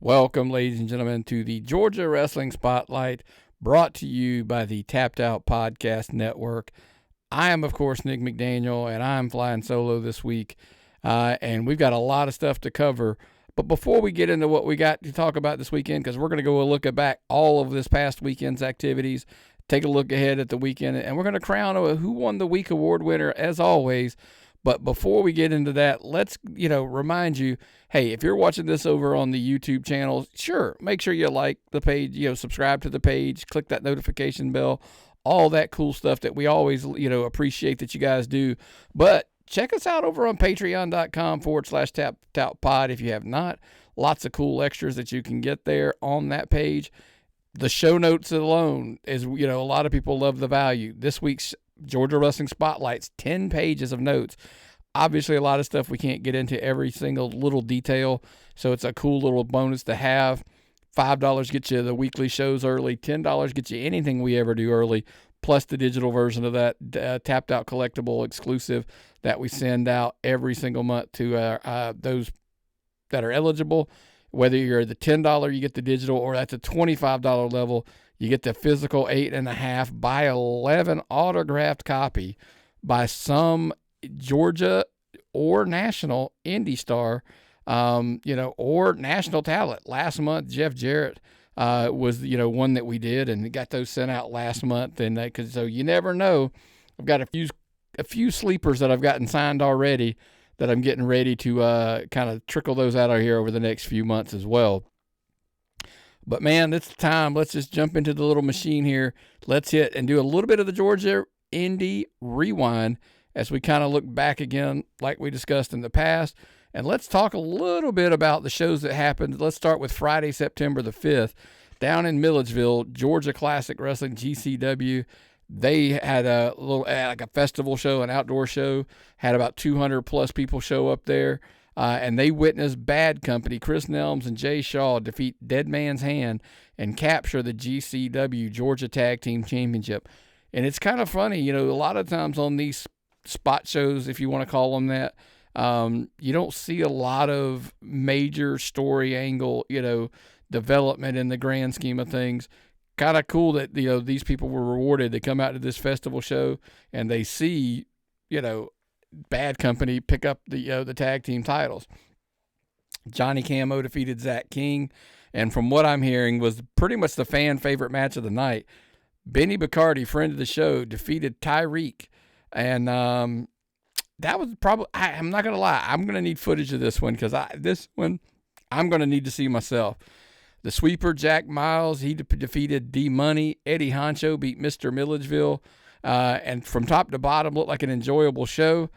Welcome, ladies and gentlemen, to the Georgia Wrestling Spotlight, brought to you by the Tapped Out Podcast Network. I am, of course, Nick McDaniel, and I'm flying solo this week, and we've got a lot of stuff to cover. But before we get into what we got to talk about this weekend, because we're going to go look back all of this past weekend's activities, take a look ahead at the weekend, and we're going to crown a Who Won the Week award winner, as always. But before we get into that, let's, remind you, hey, if you're watching this over on the YouTube channel, sure, make sure you like the page, subscribe to the page, click that notification bell, all that cool stuff that we always, appreciate that you guys do. But check us out over on patreon.com/tapout if you have not. Lots of cool extras that you can get there on that page. The show notes alone is, a lot of people love the value. This week's Georgia Wrestling Spotlight's 10 pages of notes. Obviously, a lot of stuff we can't get into every single little detail, so it's a cool little bonus to have. $5 gets you the weekly shows early. $10 gets you anything we ever do early, plus the digital version of that Tapped Out collectible exclusive that we send out every single month to those that are eligible. Whether you're the $10, you get the digital, or at the $25 level, you get the physical 8.5 by 11 autographed copy by some Georgia or national indie star, or national talent. Last month, Jeff Jarrett was, one that we did, and got those sent out last month. And so you never know. I've got a few sleepers that I've gotten signed already that I'm getting ready to kind of trickle those out of here over the next few months as well. But, man, it's time. Let's just jump into the little machine here. Let's hit and do a little bit of the Georgia Indy Rewind as we kind of look back again like we discussed in the past. And let's talk a little bit about the shows that happened. Let's start with Friday, September the 5th, down in Milledgeville, Georgia Classic Wrestling, GCW. They had a little, like a festival show, an outdoor show, had about 200-plus people show up there. And they witnessed Bad Company, Chris Nelms and Jay Shaw, defeat Dead Man's Hand and capture the GCW Georgia Tag Team Championship. And it's kind of funny, a lot of times on these spot shows, if you want to call them that, you don't see a lot of major story angle, development in the grand scheme of things. Kind of cool that, these people were rewarded. They come out to this festival show and they see, Bad Company pick up the tag team titles. Johnny Camo defeated Zach King, and from what I'm hearing was pretty much the fan favorite match of the night. Benny Bacardi, friend of the show, defeated Tyreke, and that was probably, I'm not going to lie, I'm going to need footage of this one, because this one I'm going to need to see myself. The sweeper, Jack Miles, he defeated D-Money. Eddie Honcho beat Mr. Milledgeville. And from top to bottom, looked like an enjoyable show.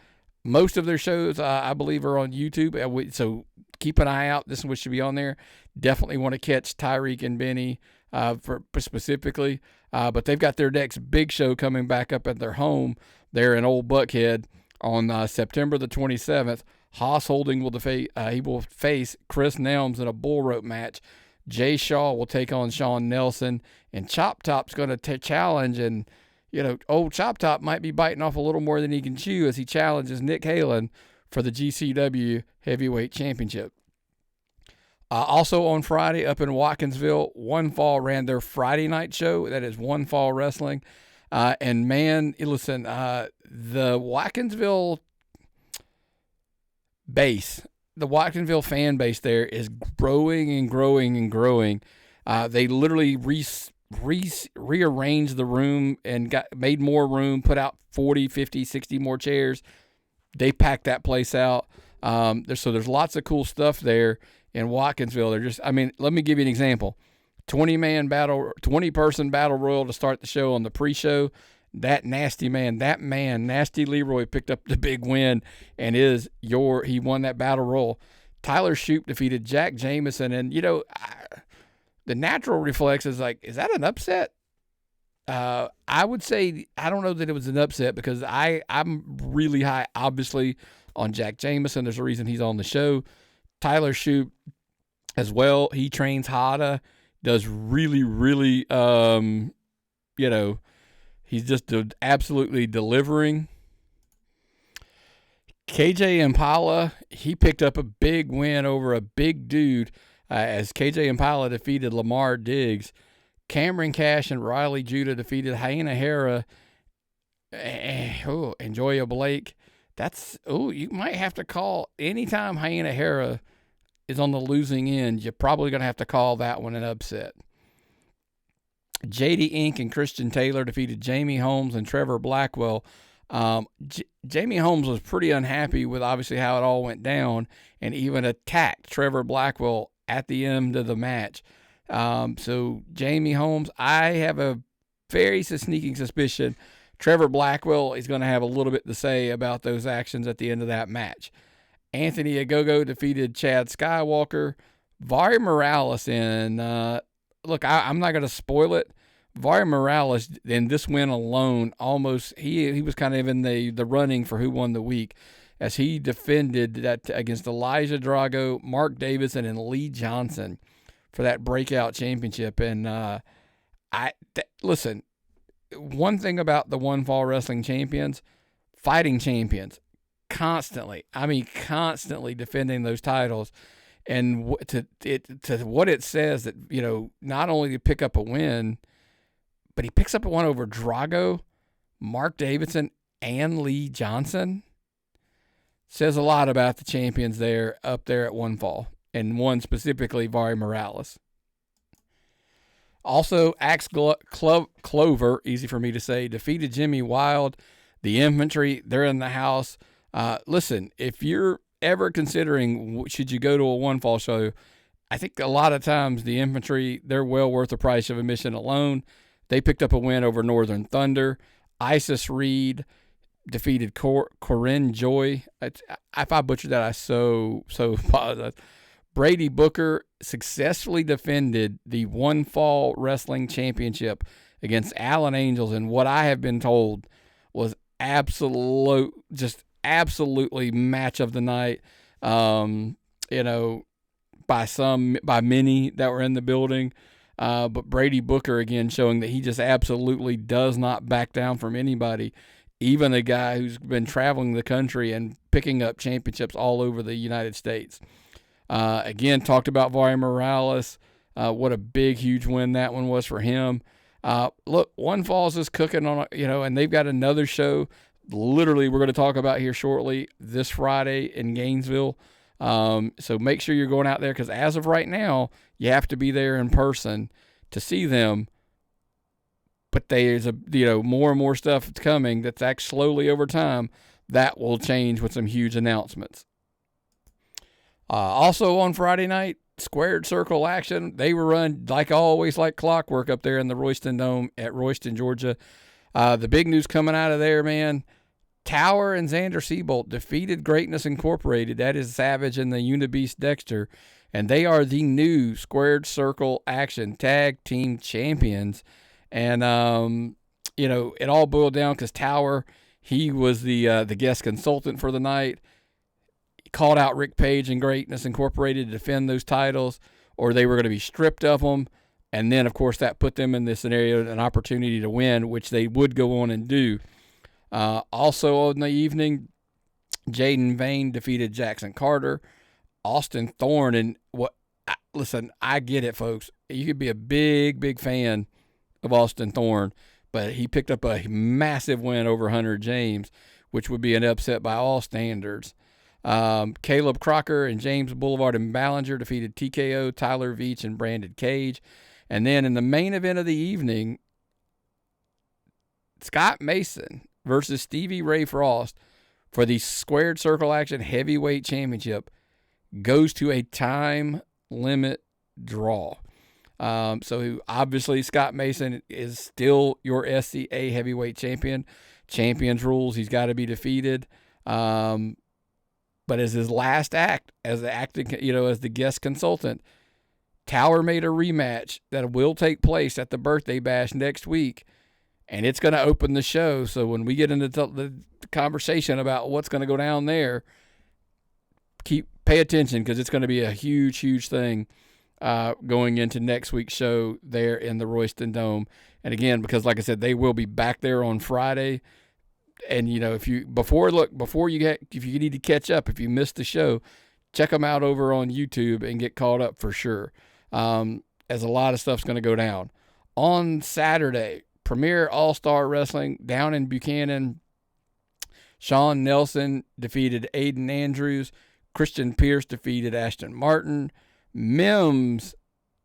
Most of their shows, I believe, are on YouTube. So keep an eye out. This one should be on there. Definitely want to catch Tyreke and Benny for specifically. But they've got their next big show coming back up at their home there in Old Buckhead on September the 27th. Haas Holding will face Chris Nelms in a bull rope match. Jay Shaw will take on Sean Nelson. And Chop Top's going to challenge, and old Chop Top might be biting off a little more than he can chew as he challenges Nick Halen for the GCW Heavyweight Championship. Also on Friday up in Watkinsville, One Fall ran their Friday night show. That is One Fall Wrestling. And man, listen, the Watkinsville base, the Watkinsville fan base there is growing and growing and growing. They literally rearranged the room and made more room, put out 40, 50, 60 more chairs. They packed that place out. There's lots of cool stuff there in Watkinsville. Let me give you an example. 20-person battle royal to start the show on the pre-show. That Nasty Leroy picked up the big win and he won that battle royal. Tyler Shoup defeated Jack Jameson, and the natural reflex is like, is that an upset? I would say I don't know that it was an upset, because I'm really high, obviously, on Jack Jameson. There's a reason he's on the show. Tyler Shoup as well. He trains Hada, does really, really, he's just absolutely delivering. KJ Impala, he picked up a big win over a big dude. as KJ Impala defeated Lamar Diggs. Cameron Cash and Riley Judah defeated Hyena Hera and Joya Blake. You might have to call anytime Hyena Hera is on the losing end, you're probably going to have to call that one an upset. JD Inc. and Christian Taylor defeated Jamie Holmes and Trevor Blackwell. Jamie Holmes was pretty unhappy with obviously how it all went down and even attacked Trevor Blackwell at the end of the match. So Jamie Holmes, I have a very sneaking suspicion Trevor Blackwell is going to have a little bit to say about those actions at the end of that match. Anthony Agogo defeated Chad Skywalker. Vari Morales I'm not going to spoil it. Vari Morales, in this win alone, almost he was kind of in the running for who won the week, as he defended that against Elijah Drago, Mark Davidson, and Lee Johnson for that breakout championship. And listen, one thing about the One Fall Wrestling champions, fighting champions, constantly defending those titles. And to what it says that, not only to pick up a win, but he picks up a one over Drago, Mark Davidson, and Lee Johnson. Says a lot about the champions up there at One Fall, and one specifically, Vari Morales. Also, Axe Clover, easy for me to say, defeated Jimmy Wild. The Infantry, they're in the house. Listen, if you're ever considering should you go to a One Fall show, I think a lot of times the Infantry, they're well worth the price of admission alone. They picked up a win over Northern Thunder. Isis Reed defeated Corinne Joy. If I butchered that, I so apologize. Brady Booker successfully defended the One Fall Wrestling Championship against Allen Angels, and what I have been told was absolutely match of the night. By many that were in the building. But Brady Booker, again, showing that he just absolutely does not back down from anybody, even a guy who's been traveling the country and picking up championships all over the United States. Again, talked about Vari Morales. What a big, huge win that one was for him. Look, One Falls is cooking on, and they've got another show literally we're going to talk about here shortly this Friday in Gainesville. So make sure you're going out there, because as of right now, you have to be there in person to see them. But there's more and more stuff that's coming that's actually slowly over time that will change with some huge announcements. Also on Friday night, Squared Circle action. They were run like clockwork up there in the Royston Dome at Royston, Georgia. The big news coming out of there, man. Tower and Xander Seabolt defeated Greatness Incorporated. That is Savage and the Unibeast Dexter. And they are the new Squared Circle Action Tag Team Champions. And, it all boiled down because Tower, he was the guest consultant for the night. He called out Rick Page and Greatness Incorporated to defend those titles, or they were going to be stripped of them. And then, of course, that put them in this scenario, an opportunity to win, which they would go on and do. Also in the evening, Jaden Vane defeated Jackson Carter. Austin Thorne, and listen, I get it, folks. You could be a big, big fan of Austin Thorne, but he picked up a massive win over Hunter James, which would be an upset by all standards. Caleb Crocker and James Boulevard and Ballinger defeated TKO, Tyler Veach, and Brandon Cage. And then in the main event of the evening, Scott Mayson versus Stevie Ray Frost for the Squared Circle Action Heavyweight Championship goes to a time limit draw. So obviously Scott Mayson is still your SCA Heavyweight Champion. Champions rules, he's got to be defeated. But as his last act, as the guest consultant, Tower made a rematch that will take place at the Birthday Bash next week, and it's going to open the show. So when we get into the conversation about what's going to go down there, pay attention, because it's going to be a huge, huge thing going into next week's show there in the Royston Dome. And again, because like I said, they will be back there on Friday. And if you need to catch up, if you missed the show, check them out over on YouTube and get caught up for sure, as a lot of stuff's going to go down. On Saturday, Premier All-Star Wrestling down in Buchanan. Sean Nelson defeated Aiden Andrews. Christian Pierce defeated Ashton Martin. Mims,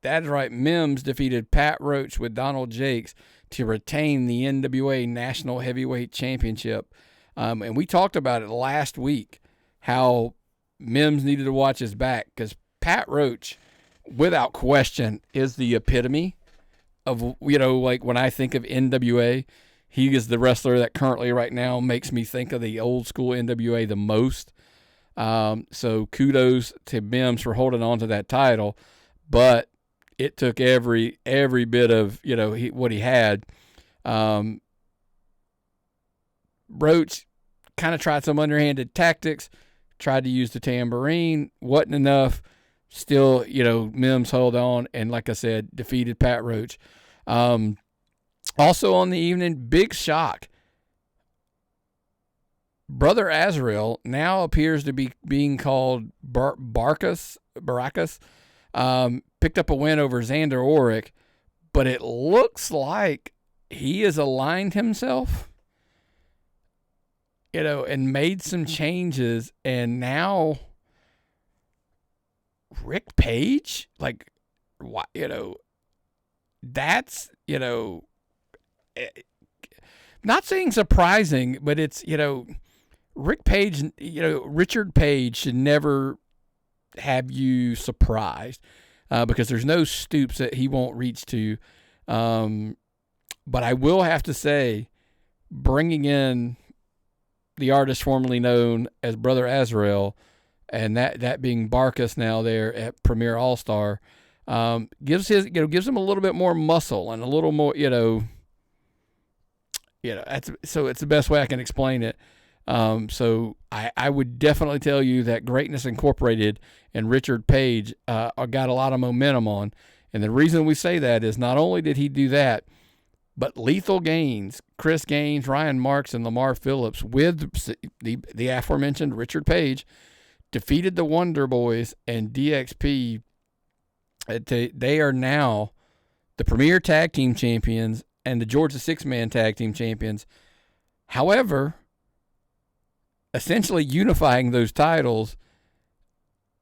that's right, Mims defeated Pat Roach with Donald Jakes to retain the NWA National Heavyweight Championship. And we talked about it last week, how Mims needed to watch his back, because Pat Roach, without question, is the epitome of, like when I think of NWA, he is the wrestler that currently right now makes me think of the old school NWA the most. So kudos to Mims for holding on to that title, but it took every bit of, what he had. Roach kind of tried some underhanded tactics, tried to use the tambourine, wasn't enough. Still, Mims held on, and like I said, defeated Pat Roach. Also on the evening, big shock. Brother Azrael now appears to be being called Baracus. Picked up a win over Xander Oric, but it looks like he has aligned himself, and made some changes, and now Rick Page, that's, not saying surprising, but it's, Rick Page, Richard Page should never have you surprised, because there's no stoops that he won't reach to. But I will have to say, bringing in the artist formerly known as Brother Azrael, and that being Barkus now there at Premier All-Star, gives him a little bit more muscle and a little more, so it's the best way I can explain it. So I would definitely tell you that Greatness Incorporated and Richard Page got a lot of momentum on. And the reason we say that is not only did he do that, but Lethal Gaines, Chris Gaines, Ryan Marks, and Lamar Phillips with the aforementioned Richard Page defeated the Wonder Boys and DXP. They are now the Premier Tag Team Champions and the Georgia Six-Man Tag Team Champions. However, essentially unifying those titles,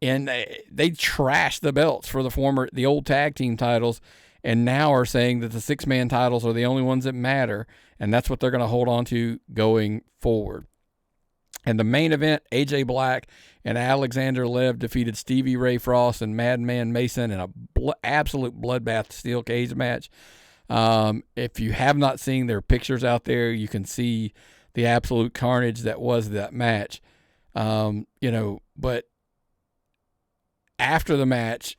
and they trashed the belts for the old tag team titles, and now are saying that the six-man titles are the only ones that matter, and that's what they're going to hold on to going forward. And the main event, AJ Black and Alexander Lev defeated Stevie Ray Frost and Madman Mason in an absolute bloodbath steel cage match. If you have not seen their pictures out there, you can see the absolute carnage that was that match. But after the match,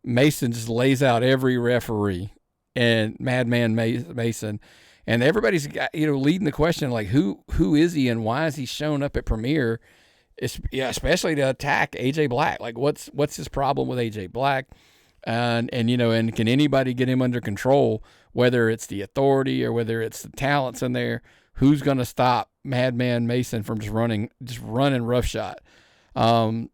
Mason just lays out every referee and Madman Mason, and everybody's leading the question, like, who is he and why is he showing up at Premier? Especially to attack AJ Black. Like, what's his problem with AJ Black? And can anybody get him under control? Whether it's the Authority or whether it's the talents in there, who's going to stop Madman Mason from just running roughshod? The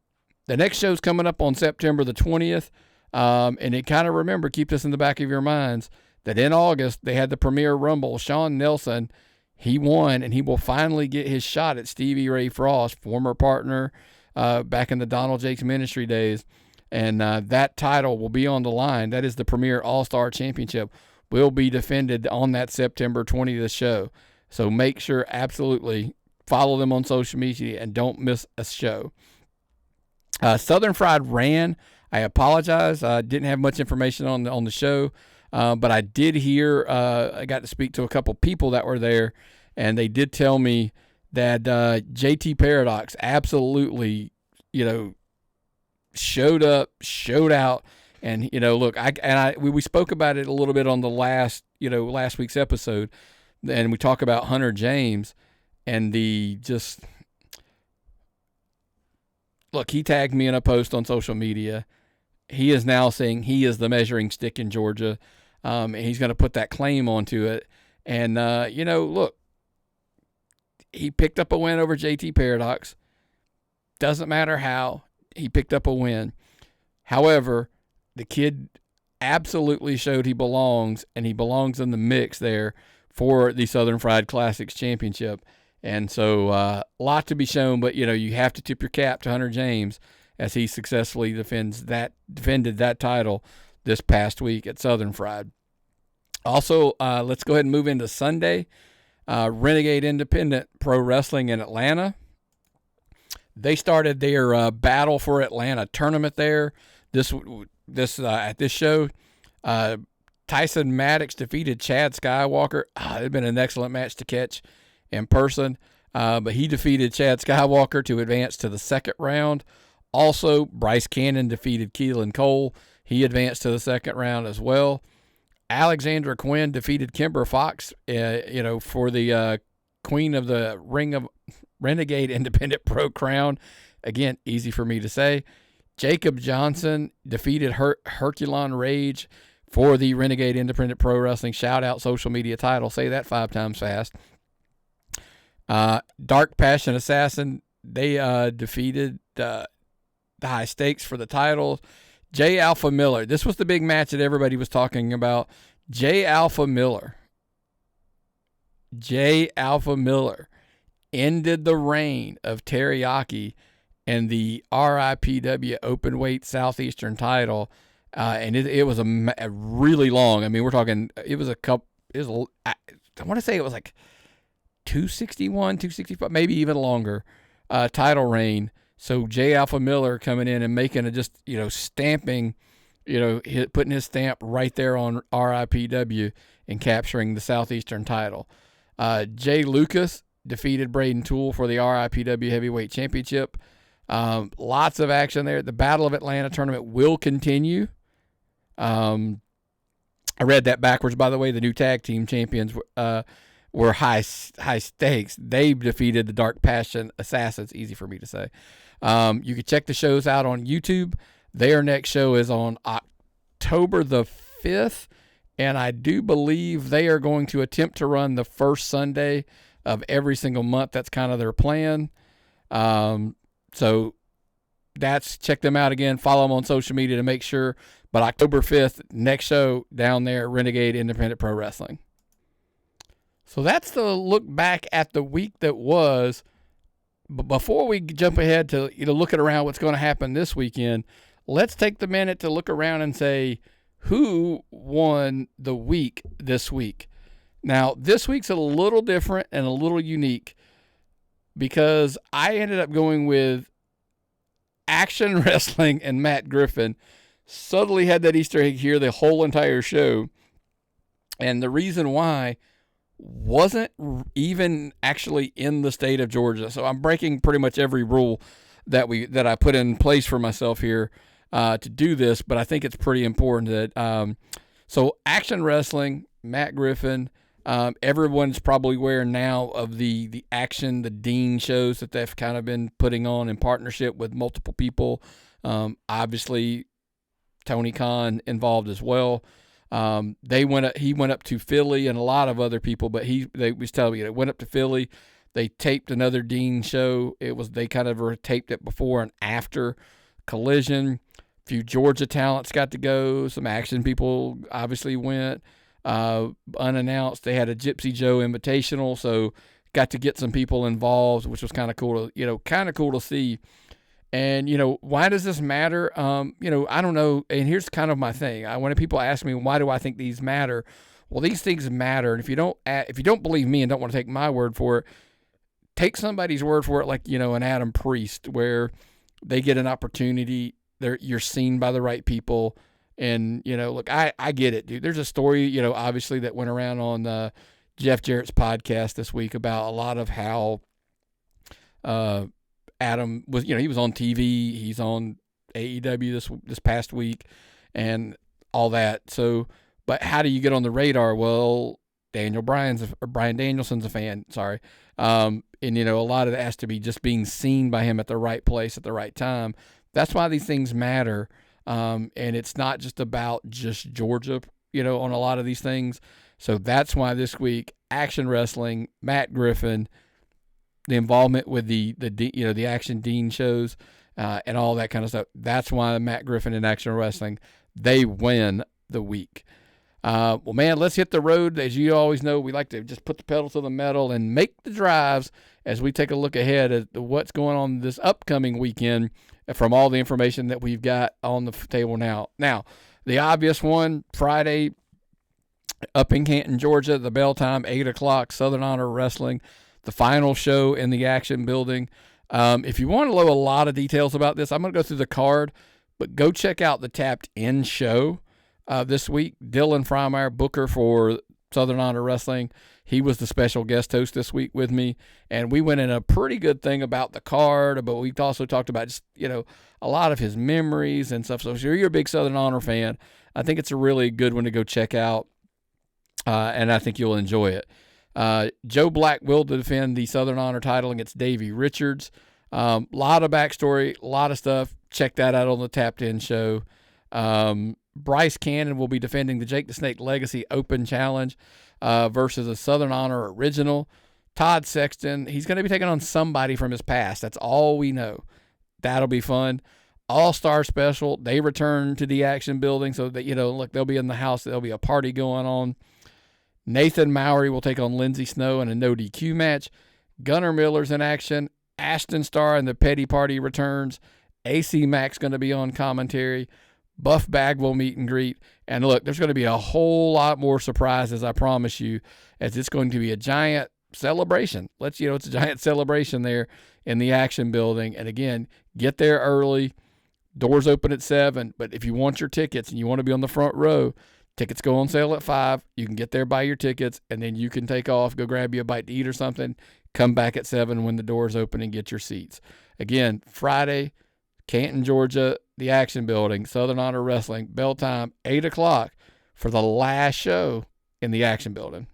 next show's coming up on September the 20th. And it kind of keep this in the back of your minds, that in August they had the Premier Rumble. Sean Nelson, he won, and he will finally get his shot at Stevie Ray Frost, former partner back in the Donald Jakes Ministry days. And that title will be on the line. That is the Premier All-Star Championship, will be defended on that September 20th show. So make sure, absolutely, follow them on social media and don't miss a show. Southern Fried ran. I apologize. I didn't have much information on the show, but I did hear, I got to speak to a couple people that were there, and they did tell me that JT Paradox absolutely, showed up, showed out, and look, we spoke about it a little bit on the last week's episode, and we talk about Hunter James and look, he tagged me in a post on social media. He is now saying he is the measuring stick in Georgia, and he's going to put that claim onto it. And look, he picked up a win over JT Paradox, Doesn't matter how. He picked up a win. However, the kid absolutely showed he belongs, and he belongs in the mix there for the Southern Fried Classics Championship. And so a lot to be shown, but, you have to tip your cap to Hunter James as he successfully defended that title this past week at Southern Fried. Also, let's go ahead and move into Sunday. Renegade Independent Pro Wrestling in Atlanta. They started their Battle for Atlanta tournament there. At this show, Tyson Maddox defeated Chad Skywalker. It had been an excellent match to catch in person, but he defeated Chad Skywalker to advance to the second round. Also, Bryce Cannon defeated Keelan Cole. He advanced to the second round as well. Alexandra Quinn defeated Kimber Fox, for the Queen of the Ring of Renegade Independent Pro crown. Again, easy for me to say. Jacob Johnson defeated Herculon Rage for the Renegade Independent Pro Wrestling Shout-Out social media title. Say that 5 times fast. Dark Passion Assassin, they defeated the High Stakes for the titles. J. Alpha Miller. This was the big match that everybody was talking about. J. Alpha Miller ended the reign of Tyreke and the RIPW Openweight Southeastern title. And it was a really long, we're talking, I want to say it was like 261, 265, maybe even longer title reign. So J. Alpha Miller coming in and making stamping, putting his stamp right there on RIPW and capturing the Southeastern title. Jay Lucas defeated Braden Toole for the RIPW Heavyweight Championship. Lots of action there. The Battle of Atlanta tournament will continue. I read that backwards, by the way. The new tag team champions were high stakes. They defeated the Dark Passion Assassins. Easy for me to say. You can check the shows out on YouTube. Their next show is on October the 5th, and I do believe they are going to attempt to run the first Sunday of every single month. That's kind of their plan. So check them out again. Follow them on social media to make sure. But October 5th, next show down there, Renegade Independent Pro Wrestling. So that's the look back at the week that was. But before we jump ahead to looking around what's going to happen this weekend, let's take the minute to look around and say who won the week this week. Now, this week's a little different and a little unique because I ended up going with Action Wrestling and Matt Griffin. Subtly had that Easter egg here the whole entire show. And the reason why wasn't even actually in the state of Georgia. So I'm breaking pretty much every rule that I put in place for myself here to do this, but I think it's pretty important that so Action Wrestling, Matt Griffin, everyone's probably aware now of the Dean shows that they've kind of been putting on in partnership with multiple people. Obviously Tony Khan involved as well. He went up to Philly and a lot of other people, but they was telling me it went up to Philly. They taped another Dean show. They kind of taped it before and after Collision. A few Georgia talents got to go. Some Action people obviously went unannounced. They had a Gypsy Joe Invitational, so got to get some people involved, which was kind of cool. Kind of cool to see. And, why does this matter? I don't know. And here's kind of my thing. When people ask me, why do I think these matter? Well, these things matter. And if you don't believe me and don't want to take my word for it, take somebody's word for it, like, an Adam Priest, where they get an opportunity. You're seen by the right people. And, look, I get it, dude. There's a story, obviously that went around on Jeff Jarrett's podcast this week about a lot of how Adam was, he was on TV, he's on AEW this past week and all that. So, but how do you get on the radar? Well, Brian Danielson's a fan, sorry. And, a lot of it has to be just being seen by him at the right place at the right time. That's why these things matter. And it's not just about just Georgia, on a lot of these things. So that's why this week, Action Wrestling, Matt Griffin, the involvement with the the Action Dean shows and all that kind of stuff. That's why Matt Griffin and Action Wrestling, they win the week. Well, man, let's hit the road. As you always know, we like to just put the pedal to the metal and make the drives as we take a look ahead at what's going on this upcoming weekend from all the information that we've got on the table now. Now, the obvious one, Friday, up in Canton, Georgia, the bell time, 8 o'clock, Southern Honor Wrestling, the final show in the Action Building. If you want to know a lot of details about this, I'm going to go through the card, but go check out the Tapped In show this week. Dylan Freimeyer, booker for Southern Honor Wrestling, he was the special guest host this week with me, and we went in a pretty good thing about the card, but we also talked about just, a lot of his memories and stuff. So if you're a big Southern Honor fan, I think it's a really good one to go check out, and I think you'll enjoy it. Joe Black will defend the Southern Honor title against Davey Richards. Lot of backstory, a lot of stuff. Check that out on the Tapped In show. Bryce Cannon will be defending the Jake the Snake Legacy Open Challenge versus a Southern Honor original. Todd Sexton, he's going to be taking on somebody from his past. That's all we know. That'll be fun. All-Star Special, they return to the Action Building so that, look, they'll be in the house. There'll be a party going on. Nathan Mowry will take on Lindsey Snow in a no DQ match. Gunnar Miller's in action. Ashton Starr and the Petty Party returns. AC Mac's going to be on commentary. Buff Bagwell meet and greet. And look, there's going to be a whole lot more surprises, I promise you, as it's going to be a giant celebration. It's a giant celebration there in the Action Building. And again, get there early. Doors open at 7. But if you want your tickets and you want to be on the front row, tickets go on sale at 5. You can get there, buy your tickets, and then you can take off, go grab you a bite to eat or something, come back at 7 when the doors open and get your seats. Again, Friday, Canton, Georgia, the Action Building, Southern Honor Wrestling, bell time, 8 o'clock for the last show in the Action Building.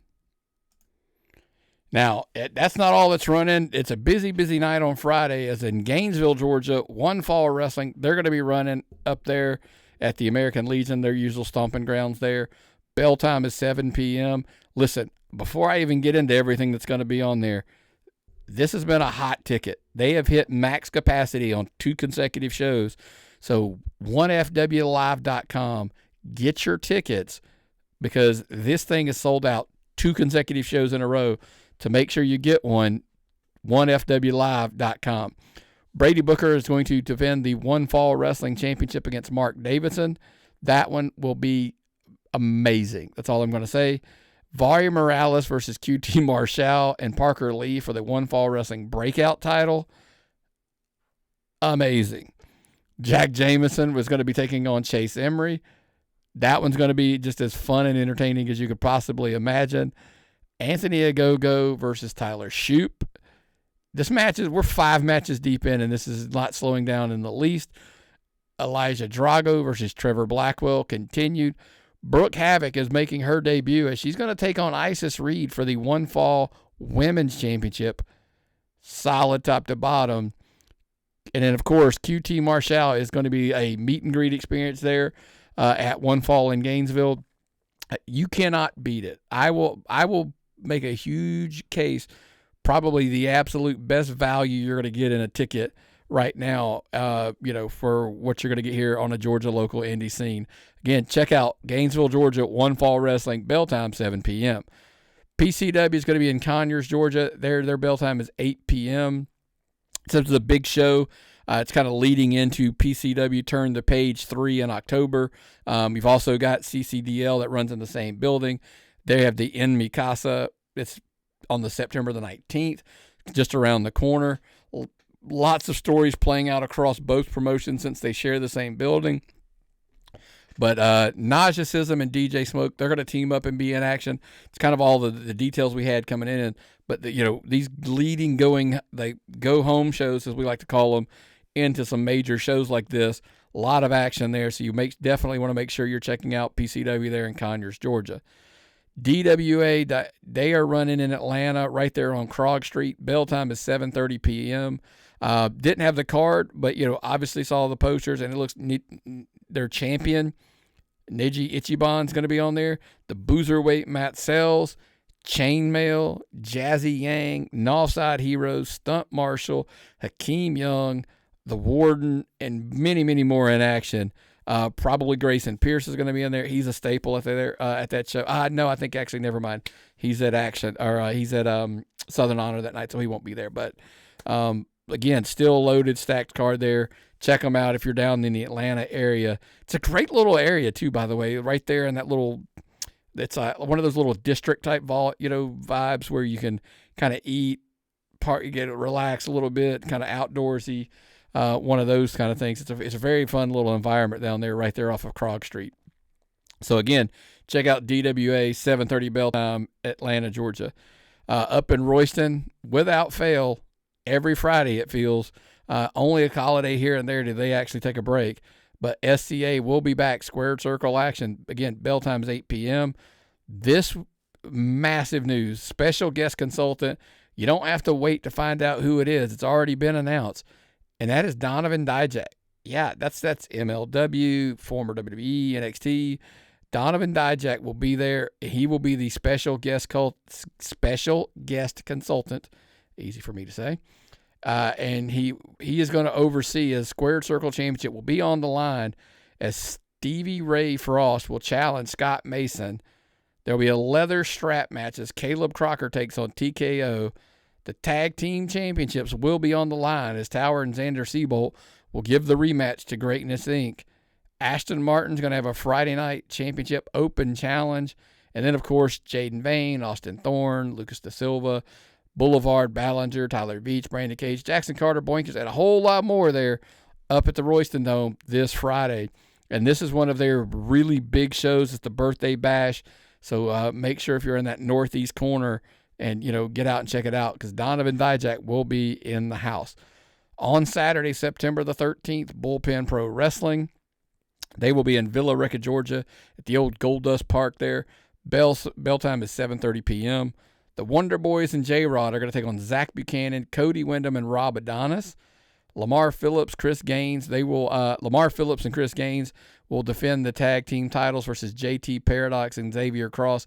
Now, that's not all that's running. It's a busy, busy night on Friday as in Gainesville, Georgia, One Fall Wrestling. They're going to be running up there at the American Legion, their usual stomping grounds there. Bell time is 7 p.m. Listen, before I even get into everything that's going to be on there, this has been a hot ticket. They have hit max capacity on 2 consecutive shows. So 1FWLive.com, get your tickets because this thing is sold out 2 consecutive shows in a row. To make sure you get one, 1FWLive.com. Brady Booker is going to defend the One Fall Wrestling Championship against Mark Davidson. That one will be amazing. That's all I'm going to say. Varia Morales versus QT Marshall and Parker Lee for the One Fall Wrestling Breakout title. Amazing. Jack Jameson was going to be taking on Chase Emery. That one's going to be just as fun and entertaining as you could possibly imagine. Anthony Agogo versus Tyler Shoup. We're 5 matches deep in, and this is not slowing down in the least. Elijah Drago versus Trevor Blackwell continued. Brooke Havoc is making her debut as she's going to take on Isis Reed for the One Fall Women's Championship. Solid top to bottom. And then, of course, QT Marshall is going to be a meet and greet experience there at One Fall in Gainesville. You cannot beat it. I will make a huge case, probably the absolute best value you're going to get in a ticket right now, for what you're going to get here on a Georgia local indie scene. Again, check out Gainesville, Georgia, One Fall Wrestling, bell time 7 p.m. PCW is going to be in Conyers, Georgia. Their bell time is 8 p.m. So it's a big show. It's kind of leading into PCW Turn the Page 3 in October. You've also got CCDL that runs in the same building. They have the In Mi Casa. It's on the September the 19th, just around the corner. Lots of stories playing out across both promotions since they share the same building. But Nausism and DJ Smoke, they're going to team up and be in action. It's kind of all the details we had coming in. But, these leading go-home shows, as we like to call them, into some major shows like this. A lot of action there, so you definitely want to make sure you're checking out PCW there in Conyers, Georgia. DWA, they are running in Atlanta right there on Krog Street. Bell time is 7:30 p.m. Didn't have the card, but, obviously saw the posters, and it looks neat. Their champion, Neji Ichiban's going to be on there. The Boozerweight Matt Sells, Chainmail, Jazzy Yang, Northside Heroes, Stunt Marshall, Hakeem Young, The Warden, and many, many more in action. Probably Grayson Pierce is going to be in there. He's a staple at that show. No, I think actually, never mind. He's at Action, or he's at Southern Honor that night, so he won't be there. But again, still loaded, stacked card there. Check them out if you're down in the Atlanta area. It's a great little area too, by the way, right there in that little. It's one of those little district type vault, vibes where you can kind of eat, relax a little bit, kind of outdoorsy. One of those kind of things. It's a very fun little environment down there, right there off of Krog Street. So again, check out DWA 7:30 bell time, Atlanta, Georgia. Up in Royston, without fail, every Friday it feels. Only a holiday here and there do they actually take a break. But SCA will be back, squared circle action. Again, bell time is 8 p.m. This massive news, special guest consultant. You don't have to wait to find out who it is. It's already been announced. And that is Donovan Dijak. Yeah, that's MLW, former WWE, NXT. Donovan Dijak will be there. He will be the special guest consultant. Easy for me to say. And he is going to oversee a squared circle championship. Will be on the line as Stevie Ray Frost will challenge Scott Mayson. There will be a leather strap match as Caleb Crocker takes on TKO. The tag team championships will be on the line as Tower and Xander Seabolt will give the rematch to Greatness Inc. Ashton Martin's going to have a Friday night championship open challenge. And then, of course, Jaden Vane, Austin Thorne, Lucas Da Silva, Boulevard, Ballinger, Tyler Beach, Brandon Cage, Jackson Carter, Boinkers, and a whole lot more there up at the Royston Dome this Friday. And this is one of their really big shows. It's the birthday bash. So make sure if you're in that northeast corner and, get out and check it out because Donovan Dijak will be in the house. On Saturday, September the 13th, Bullpen Pro Wrestling. They will be in Villa Rica, Georgia at the old Gold Dust Park there. Bell time is 7:30 p.m. The Wonder Boys and J-Rod are going to take on Zach Buchanan, Cody Wyndham, and Rob Adonis. Lamar Phillips, Chris Gaines. Lamar Phillips and Chris Gaines will defend the tag team titles versus JT Paradox and Xavier Cross.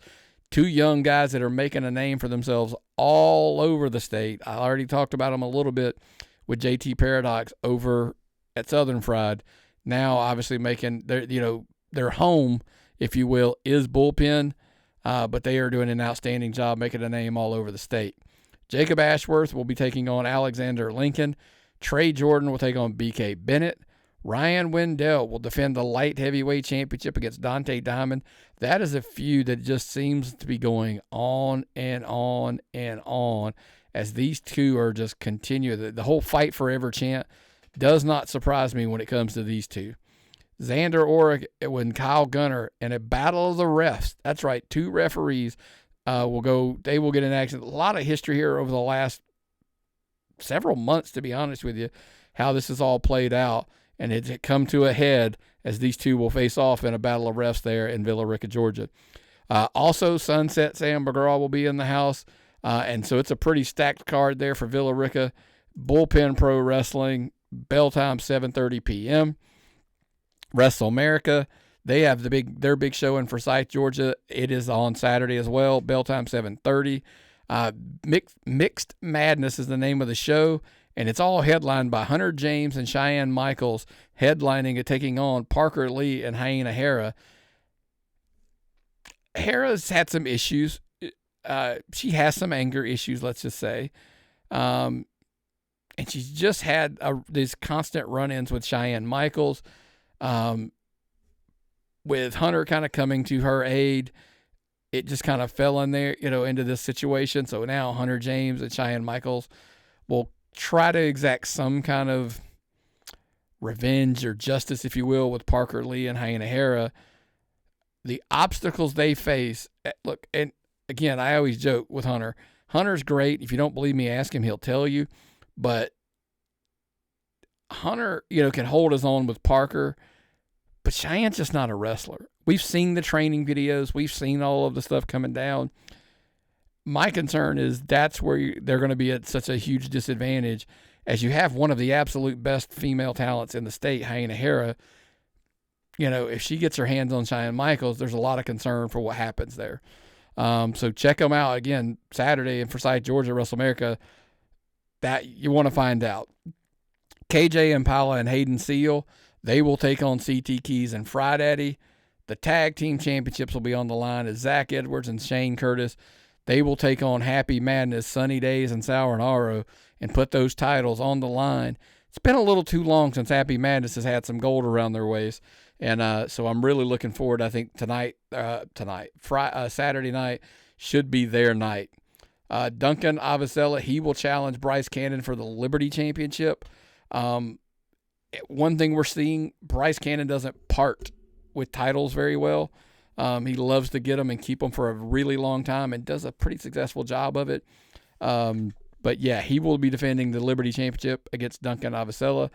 Two young guys that are making a name for themselves all over the state. I already talked about them a little bit with JT Paradox over at Southern Fried. Now, obviously, making their home, if you will, is Bullpen. But they are doing an outstanding job making a name all over the state. Jacob Ashworth will be taking on Alexander Lincoln. Trey Jordan will take on BK Bennett. Ryan Wendell will defend the light heavyweight championship against Dante Diamond. That is a feud that just seems to be going on and on and on as these two are just continue. The whole fight forever chant does not surprise me when it comes to these two. Xander Orrick and Kyle Gunner in a battle of the refs. That's right, two referees they will get in action. A lot of history here over the last several months, to be honest with you, how this has all played out. And it's come to a head as these two will face off in a battle of refs there in Villa Rica, Georgia. Also, Sunset Sam McGraw will be in the house. And so it's a pretty stacked card there for Villa Rica. Bullpen Pro Wrestling, bell time 7:30 p.m. Wrestle America, they have their big show in Forsyth, Georgia. It is on Saturday as well. Bell time 7:30. Mixed Madness is the name of the show, and it's all headlined by Hunter James and Cheyenne Michaels, headlining and taking on Parker Lee and Hyena Hera. Hera's had some issues. She has some anger issues, let's just say. And she's just had these constant run-ins with Cheyenne Michaels. With Hunter kind of coming to her aid, it just kind of fell in there, into this situation. So now Hunter James and Cheyenne Michaels will try to exact some kind of revenge or justice, if you will, with Parker Lee and Hyena Hera. The obstacles they face, look, and again, I always joke with Hunter. Hunter's great. If you don't believe me, ask him. He'll tell you. But Hunter, can hold his own with Parker. But Cheyenne's just not a wrestler. We've seen the training videos. We've seen all of the stuff coming down. My concern is that's where they're going to be at such a huge disadvantage as you have one of the absolute best female talents in the state, Hyena Hera. If she gets her hands on Cheyenne Michaels, there's a lot of concern for what happens there. So check them out again Saturday in Forsyth, Georgia, Wrestle America. That you want to find out. KJ Impala and Hayden Seal, they will take on CT Keys and Fry Daddy. The tag team championships will be on the line as Zach Edwards and Shane Curtis. They will take on Happy Madness, Sunny Days, and Sour and Aro and put those titles on the line. It's been a little too long since Happy Madness has had some gold around their waist. And so I'm really looking forward. I think Saturday night should be their night. Duncan Avicella, he will challenge Bryce Cannon for the Liberty Championship. One thing we're seeing, Bryce Cannon doesn't part with titles very well. He loves to get them and keep them for a really long time and does a pretty successful job of it. But yeah, he will be defending the Liberty Championship against Duncan Avicella.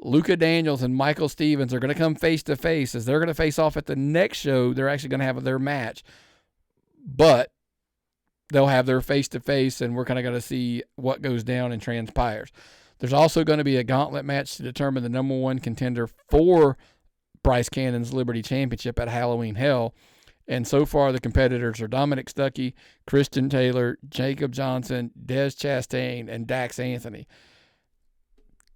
Luka Daniels and Michael Stevens are going to come face-to-face as they're going to face off at the next show. They're actually going to have their match. But they'll have their face-to-face, and we're kind of going to see what goes down and transpires. There's also going to be a gauntlet match to determine the number one contender for Bryce Cannon's Liberty Championship at Halloween Hell. And so far, the competitors are Dominic Stuckey, Christian Taylor, Jacob Johnson, Des Chastain, and Dax Anthony.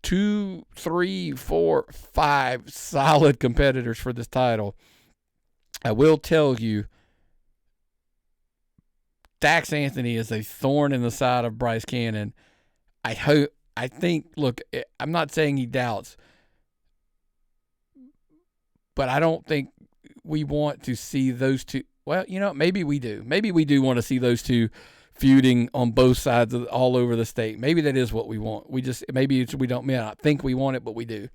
2, 3, 4, 5 solid competitors for this title. I will tell you, Dax Anthony is a thorn in the side of Bryce Cannon. I think, look, I'm not saying he doubts, but I don't think we want to see those two. Well, maybe we do. Maybe we do want to see those two feuding on both sides of all over the state. Maybe that is what we want. We don't may not think we want it, but we do.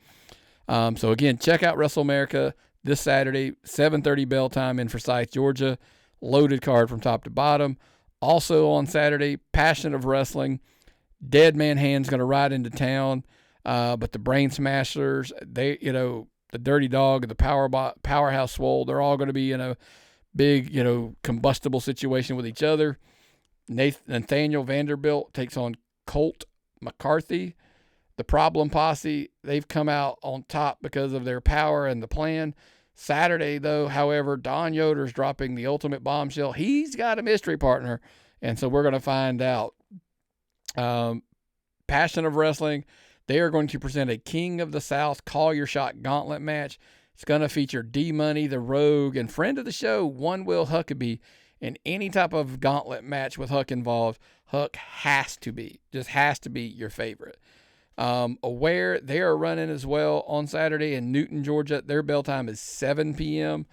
So again, check out Wrestle America this Saturday, 7:30 bell time in Forsyth, Georgia. Loaded card from top to bottom. Also on Saturday, Passion of Wrestling. Dead Man Hand's going to ride into town, but the Brain Smashers, the Dirty Dog, the Powerhouse Swole, they're all going to be in a big, combustible situation with each other. Nathaniel Vanderbilt takes on Colt McCarthy. The Problem Posse, they've come out on top because of their power and the plan. Saturday, though, however, Don Yoder's dropping the ultimate bombshell. He's got a mystery partner, and so we're going to find out. Passion of Wrestling, they are going to present a King of the South Call Your Shot gauntlet match. It's going to feature D-Money, the Rogue, and friend of the show, One Will Huckabee. In any type of gauntlet match with Huck involved, Huck has to be your favorite. Aware, they are running as well on Saturday in Newton, Georgia. Their bell time is 7 p.m.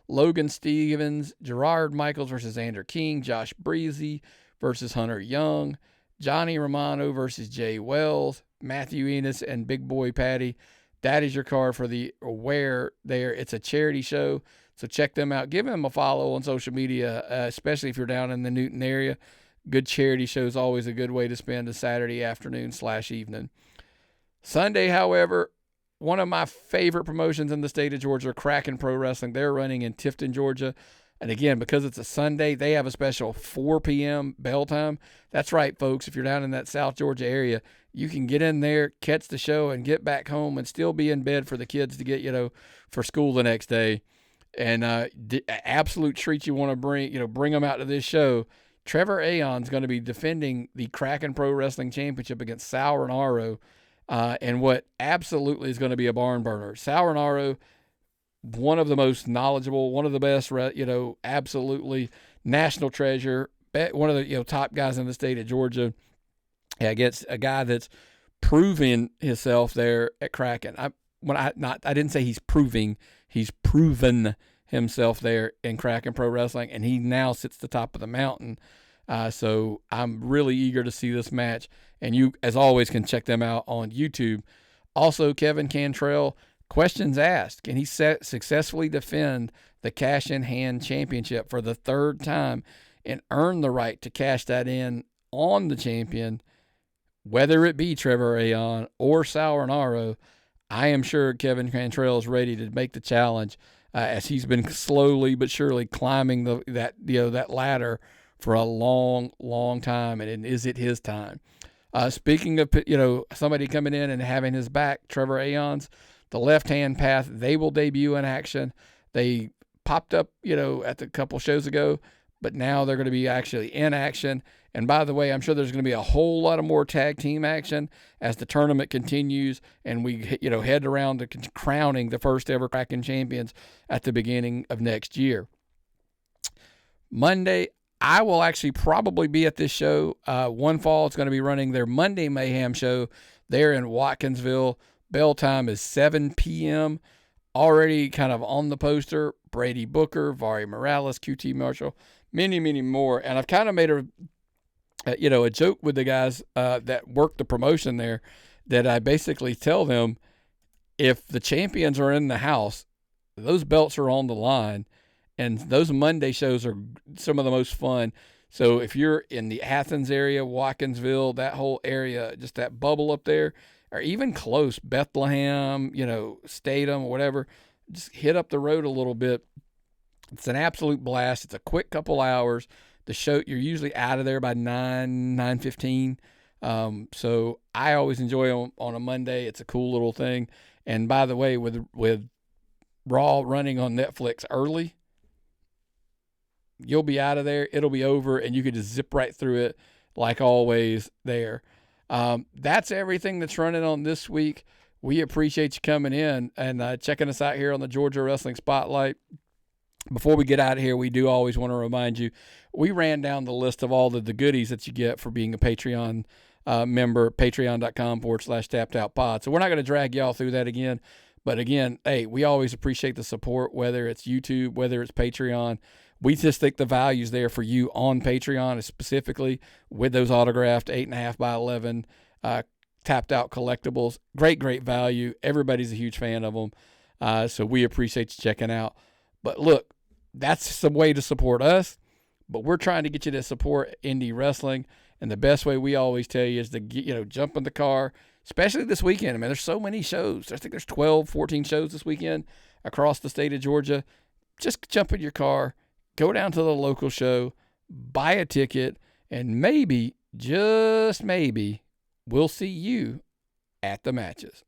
Logan Stevens, Gerard Michaels versus Xander King, Josh Breezy versus Hunter Young, Johnny Romano versus Jay Wells, Matthew Enos, and Big Boy Patty. That is your card for the Aware there. It's a charity show, so check them out. Give them a follow on social media, especially if you're down in the Newton area. Good charity show is always a good way to spend a Saturday afternoon/evening. Sunday, however, one of my favorite promotions in the state of Georgia, Kraken Pro Wrestling. They're running in Tifton, Georgia. And again, because it's a Sunday, they have a special 4 p.m. bell time. That's right, folks. If you're down in that South Georgia area, you can get in there, catch the show, and get back home and still be in bed for the kids to get, for school the next day. And absolute treat you want to bring them out to this show. Trevor Aon's going to be defending the Kraken Pro Wrestling Championship against Sour and Aro. And what absolutely is going to be a barn burner. Sour and Aro, one of the most knowledgeable, one of the best, absolutely national treasure, one of the top guys in the state of Georgia, against a guy that's proving himself there at Kraken. I didn't say he's proving, he's proven himself there in Kraken Pro Wrestling, and he now sits at the top of the mountain. So I'm really eager to see this match, and you, as always, can check them out on YouTube. Also, Kevin Cantrell, questions asked. Can he successfully defend the Cash in Hand Championship for the third time and earn the right to cash that in on the champion, whether it be Trevor Aon or Sour and Aro? I am sure Kevin Cantrell is ready to make the challenge, as he's been slowly but surely climbing that ladder for a long, long time, and is it his time? Speaking of somebody coming in and having his back, Trevor Aon's, the Left Hand Path, they will debut in action. They popped up at the couple shows ago. but now they're going to be actually in action. And by the way, I'm sure there's going to be a whole lot of more tag team action as the tournament continues and we, head around to crowning the first ever Kraken champions at the beginning of next year. Monday, I will actually probably be at this show. One Fall is going to be running their Monday Mayhem show there in Watkinsville. Bell time is 7 p.m. Already kind of on the poster, Brady Booker, Vari Morales, QT Marshall, many, many more. And I've kind of made a joke with the guys that work the promotion there, that I basically tell them, if the champions are in the house, those belts are on the line, and those Monday shows are some of the most fun. So if you're in the Athens area, Watkinsville, that whole area, just that bubble up there, or even close, Bethlehem, Statham, whatever, just hit up the road a little bit. It's an absolute blast. It's a quick couple hours. The show, you're usually out of there by 9:15. So I always enjoy on a Monday. It's a cool little thing. And by the way, with Raw running on Netflix early, you'll be out of there. It'll be over, and you can just zip right through it like always there. That's everything that's running on this week. We appreciate you coming in and checking us out here on the Georgia Wrestling Spotlight. Before we get out of here, we do always want to remind you, we ran down the list of all the goodies that you get for being a Patreon member, patreon.com/tappedoutpod. So we're not going to drag y'all through that again. But again, hey, we always appreciate the support, whether it's YouTube, whether it's Patreon. We just think the value's there for you on Patreon, specifically with those autographed 8.5 by 11 tapped out collectibles. Great, great value. Everybody's a huge fan of them. So we appreciate you checking out. But look, that's some way to support us, but we're trying to get you to support indie wrestling. And the best way we always tell you is to jump in the car, especially this weekend. I mean, there's so many shows. I think there's 12, 14 shows this weekend across the state of Georgia. Just jump in your car, go down to the local show, buy a ticket, and maybe, just maybe, we'll see you at the matches.